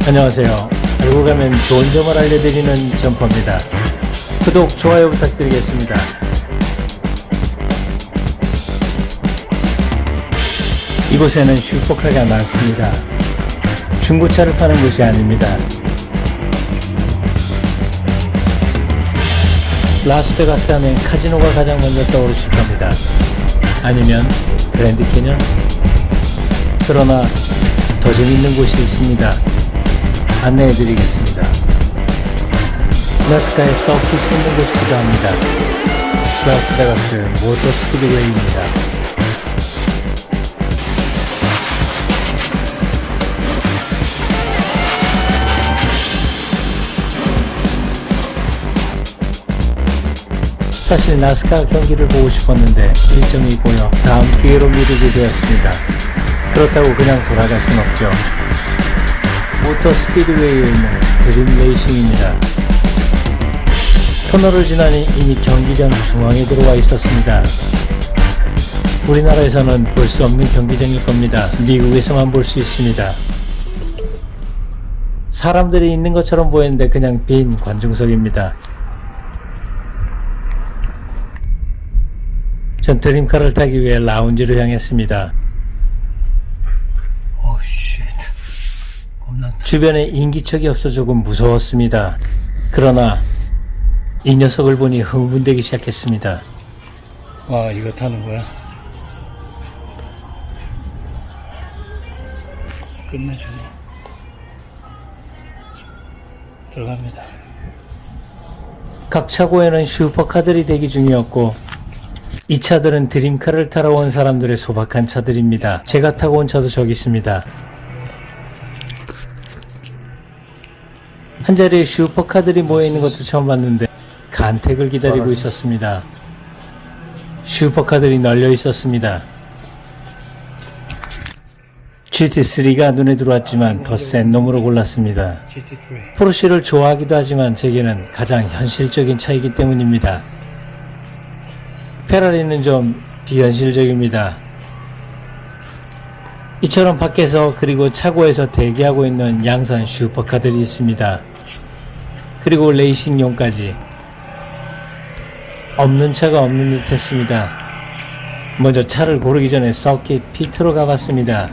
안녕하세요. 알고 가면 좋은 점을 알려드리는 점퍼입니다. 구독, 좋아요 부탁드리겠습니다. 이곳에는 슈퍼카가 많습니다. 중고차를 파는 곳이 아닙니다. 라스베가스 하면 카지노가 가장 먼저 떠오르실 겁니다. 아니면 그랜드 캐년? 그러나 더 재밌는 곳이 있습니다. 안내해 드리겠습니다. 나스카의 서킷이 있는 곳이기도 합니다. 라스베가스 모터 스피드웨이입니다. 사실 나스카 경기를 보고 싶었는데 일정이 꼬여 다음 기회로 미루게 되었습니다. 그렇다고 그냥 돌아갈 순 없죠. 모터 스피드웨이에 있는 드림 레이싱입니다. 터널을 지나니 이미 경기장 중앙에 들어와 있었습니다. 우리나라에서는 볼 수 없는 경기장일 겁니다. 미국에서만 볼 수 있습니다. 사람들이 있는 것처럼 보이는데 그냥 빈 관중석입니다. 전 드림카를 타기 위해 라운지를 향했습니다. 주변에 인기척이 없어 조금 무서웠습니다. 그러나 이 녀석을 보니 흥분되기 시작했습니다. 와, 이거 타는 거야? 끝내주네. 들어갑니다. 각 차고에는 슈퍼카들이 대기 중이었고 이 차들은 드림카를 타러 온 사람들의 소박한 차들입니다. 제가 타고 온 차도 저기 있습니다. 한자리에 슈퍼카들이 모여있는 것도 처음 봤는데 간택을 기다리고 있었습니다. 슈퍼카들이 널려 있었습니다. GT3가 눈에 들어왔지만 더 센 놈으로 골랐습니다. 포르쉐를 좋아하기도 하지만 제게는 가장 현실적인 차이기 때문입니다. 페라리는 좀 비현실적입니다. 이처럼 밖에서 그리고 차고에서 대기하고 있는 양산 슈퍼카들이 있습니다. 그리고 레이싱용까지. 없는 차가 없는 듯 했습니다. 먼저 차를 고르기 전에 서킷 피트로 가봤습니다.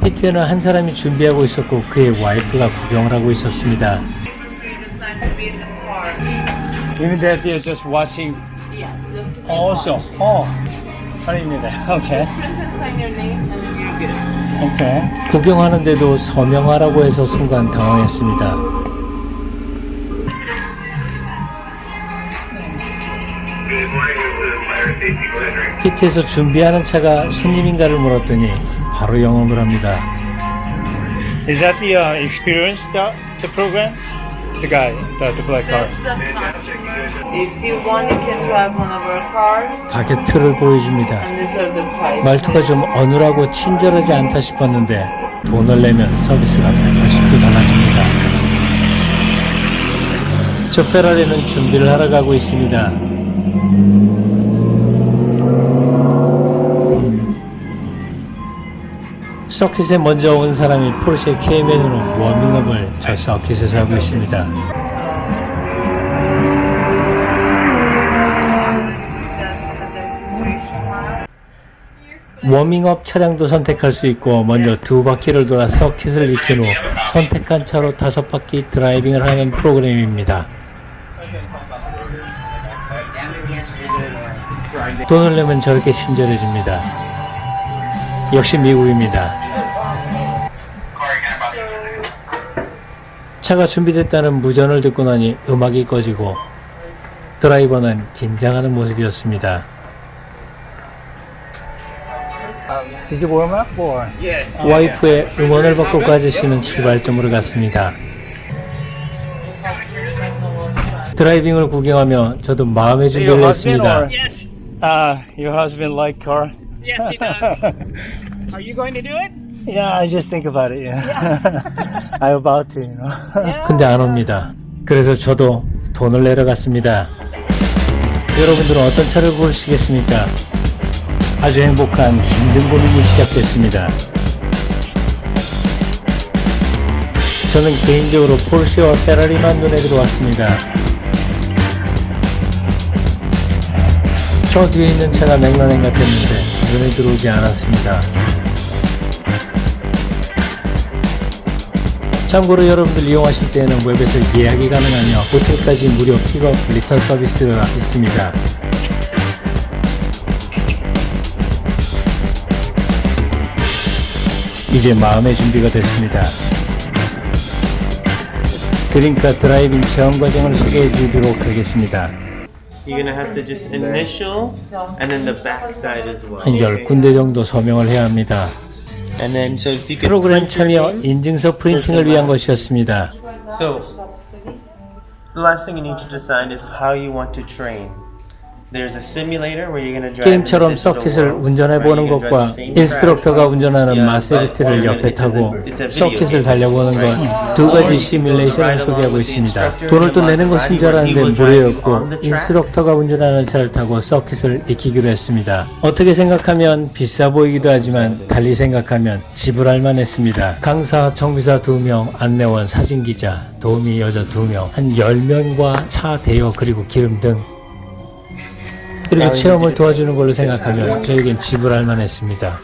피트에는 한 사람이 준비하고 있었고 그의 와이프가 구경을 하고 있었습니다. Even that they're just watching. Yes, just to Also, 아닙니다. Okay. sign your name and then you're good. Okay. 구경하는데도 서명하라고 해서 순간 당황했습니다. 피트에서 준비하는 차가 손님인가를 물었더니 바로 영업을 합니다. Is that the experience the program? The guy, the black car. That's the customer. If you want, you can drive one of our cars. 가격표를 보여줍니다. And these are the prices. 말투가 좀 어눌하고 친절하지 않다 싶었는데 돈을 내면 서비스가 180도 달라집니다. 저 페라리는 준비를 하러 가고 있습니다. 서킷에 먼저 온 사람이 포르쉐 K맨으로 워밍업을 저 서킷에서 하고 있습니다. 워밍업 차량도 선택할 수 있고 먼저 두 바퀴를 돌아 서킷을 익힌 후 선택한 차로 5바퀴 드라이빙을 하는 프로그램입니다. 돈을 내면 저렇게 친절해집니다. 역시 미국입니다. 차가 준비됐다는 무전을 듣고 나니 음악이 꺼지고 드라이버는 긴장하는 모습이었습니다. Did you warm up or? 와이프의 응원을 받고 그 아저씨는 출발점으로 갔습니다. 드라이빙을 구경하며 저도 마음의 준비를 했습니다. Yes, Your husband like car? yes, he does. Are you going to do it? Yeah, I just think about it. Yeah. I'm about to, you know. 근데 안 옵니다. 그래서 저도 돈을 내러 갔습니다. 여러분들은 어떤 차를 고르시겠습니까? 아주 행복한 힘든 고민이 시작됐습니다. 저는 개인적으로 포르쉐와 페라리만 눈에 들어왔습니다. 저 뒤에 있는 차가 맥라렌 같았는데 눈에 들어오지 않았습니다. 참고로 여러분들 이용하실 때에는 웹에서 예약이 가능하며 호텔까지 무료 픽업 리턴 서비스가 있습니다. 이제 마음의 준비가 됐습니다. 드림카 드라이빙 체험 과정을 소개해 드리도록 하겠습니다. You're gonna have to just initial and then the back side as well. 한 10군데 정도 서명을 해야 합니다. And then so if you could 프로그램 print your 참여 name. 인증서 프린팅을 위한 것이었습니다. So the last thing you need to decide is how you want to train. There's a simulator where you're gonna drive 게임처럼 in the digital 서킷을 world, 운전해보는 right? You're gonna 것과 drive the same 인스트럭터가 track. 운전하는 Yeah, 마세리티를 but 옆에 타고 it's a video 서킷을 game, 달려보는 right? 것 두 가지 시뮬레이션을 소개하고 있습니다. 돈을 또 내는 것인 줄 알았는데 무료였고 인스트럭터가 운전하는 차를 타고 서킷을 익히기로 했습니다. 어떻게 생각하면 비싸 보이기도 하지만 달리 생각하면 지불할 만했습니다. 강사, 정비사 2명, 안내원, 사진기자, 도우미 여자 2명, 한 10명과 차 대여 그리고 기름 등 그리고 체험을 도와주는 걸로 생각하면 저에겐 지불할 만했습니다.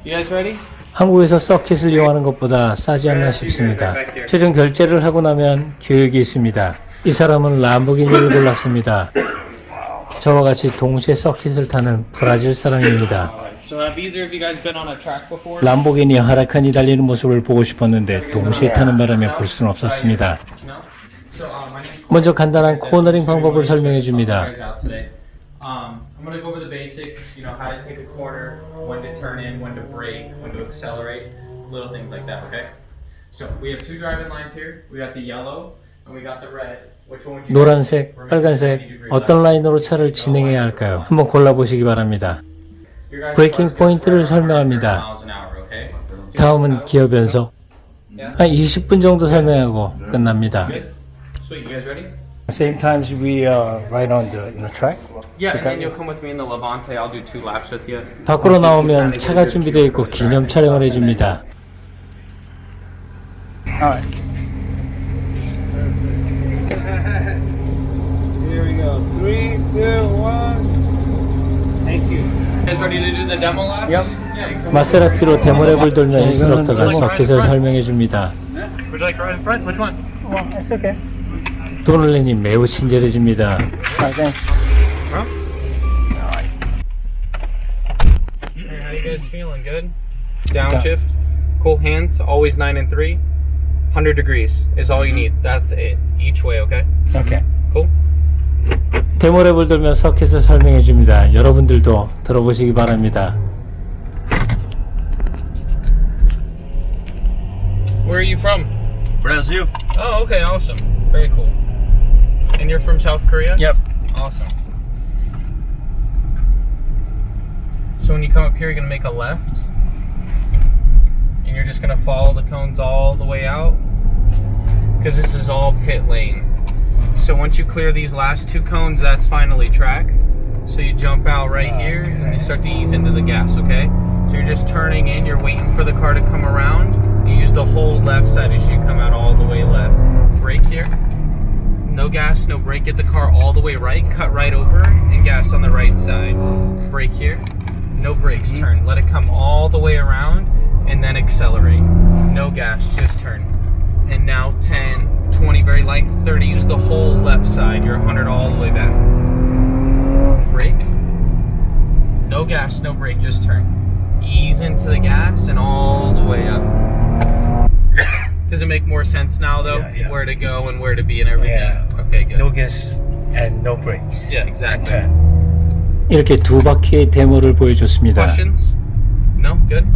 You guys ready? 한국에서 서킷을 이용하는 것보다 싸지 않나 싶습니다. 최종 결제를 하고 나면 교육이 있습니다. 이 사람은 람보기니를 골랐습니다. 저와 같이 동시에 서킷을 타는 브라질 사람입니다. So have either of you guys been on a track before? 람보기니 하라칸이 달리는 모습을 보고 싶었는데 동시에 타는 바람에 볼 수는 없었습니다. No? So my name's 먼저 간단한 코너링 방법을 설명해 줍니다. I'm going to go over the basics, you know, how to take a corner, when to turn in, when to brake, when to accelerate, little things like that, okay? So we have two driving lines here. We got the yellow and we got the red. Which one would you 노란색, We're making 빨간색 90 degrees 어떤 left. 라인으로 차를 진행해야 할까요? 한번 골라보시기 바랍니다. Your guys' 브레이킹 car's good 포인트를 for 100 설명합니다. miles an hour, okay? 다음은 기어 변속. 한 20분 정도 설명하고 끝납니다. Sweet, you guys ready? Same times we ride on the track. Yeah, and then you'll come with me in the Levante. I'll do 2 laps with you. 밖으로 나오면 차가 준비되어 있고 기념 촬영을 해줍니다. Here we go. 3, 2, 1. Thank you. You guys ready to do the demo laps? Yep. Yeah, you come 마세라티로 데모랩을 돌며 인스트럭터가 서킷을 설명해 줍니다. Would you like to ride in front? Which one? 도널렌이 매우 친절해집니다. Hey, how you guys feeling? Good? Downshift. Cool hands. Always 9 and 3. 100 degrees is all you need. That's it. Each way, okay? 오케이. Cool? 데모랩을 돌며 서킷을 설명해 줍니다. 여러분들도 들어보시기 바랍니다. Where are you from? Brazil. Oh, okay. Awesome. Very cool. And you're from South Korea? Yep. Awesome. So when you come up here, you're going to make a left. And you're just going to follow the cones all the way out. Because this is all pit lane. So once you clear these last 2 cones, that's finally track. So you jump out right here and you start to ease into the gas, okay? So you're just turning in, you're waiting for the car to come around. You use the whole left side as you come out all the way left. Brake here. No gas, no brake. Get the car all the way right. Cut right over and gas on the right side. Brake here. No brakes. Turn. Let it come all the way around and then accelerate. No gas. Just turn. And now 10, 20, very light. 30. Use the whole left side. You're 100 all the way back. Brake. No gas, no brake. Just turn. Ease into the gas and all the way up. Does it make more sense now, though? Yeah. Where to go and where to be and everything? Yeah. Okay, good. No gas and no brakes. Yeah, exactly. 이렇게 2바퀴의 데모를 보여줬습니다. Questions? No? Good?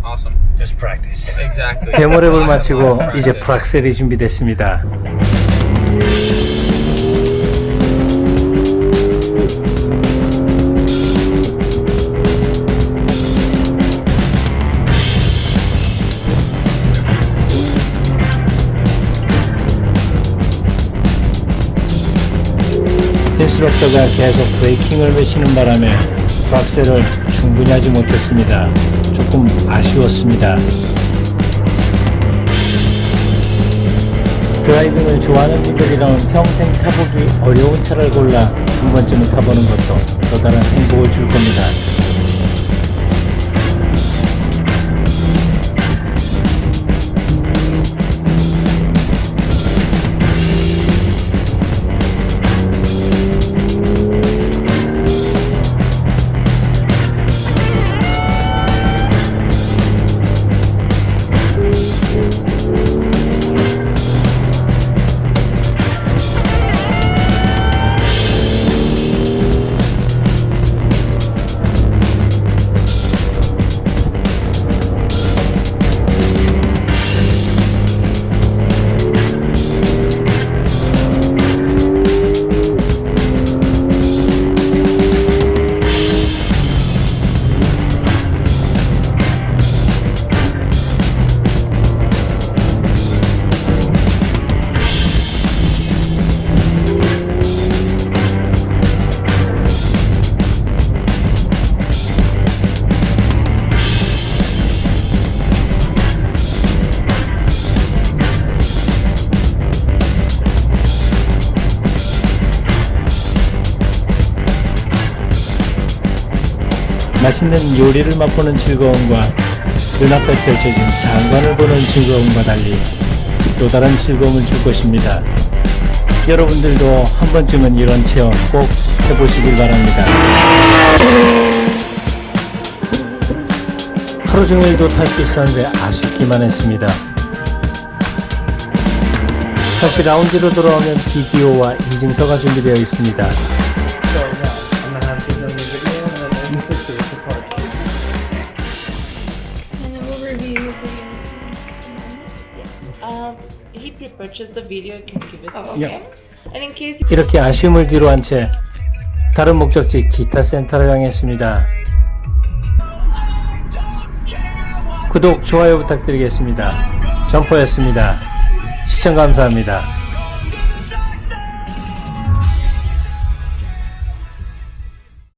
Awesome. Just practice. Exactly. 데모랩을 마치고 이제 프락셀이 준비됐습니다. 인스트럭터가 계속 브레이킹을 외치는 바람에 박세를 충분히 하지 못했습니다. 조금 아쉬웠습니다. 드라이빙을 좋아하는 분들이라면 평생 타보기 어려운 차를 골라 한 번쯤은 타보는 것도 또 다른 행복을 줄 겁니다. 맛있는 요리를 맛보는 즐거움과 눈앞에 펼쳐진 장관을 보는 즐거움과 달리 또 다른 즐거움을 줄 것입니다. 여러분들도 한 번쯤은 이런 체험 꼭 해보시길 바랍니다. 하루 종일도 탈 수 있었는데 아쉽기만 했습니다. 다시 라운지로 돌아오면 비디오와 인증서가 준비되어 있습니다. And then we'll review the he pre-purchased the video, you can give it to him. Yeah. And in case 이렇게 아쉬움을 뒤로 한 채 다른 목적지 기타 센터로 향했습니다. 구독, 좋아요 부탁드리겠습니다. 점퍼였습니다. 시청 감사합니다.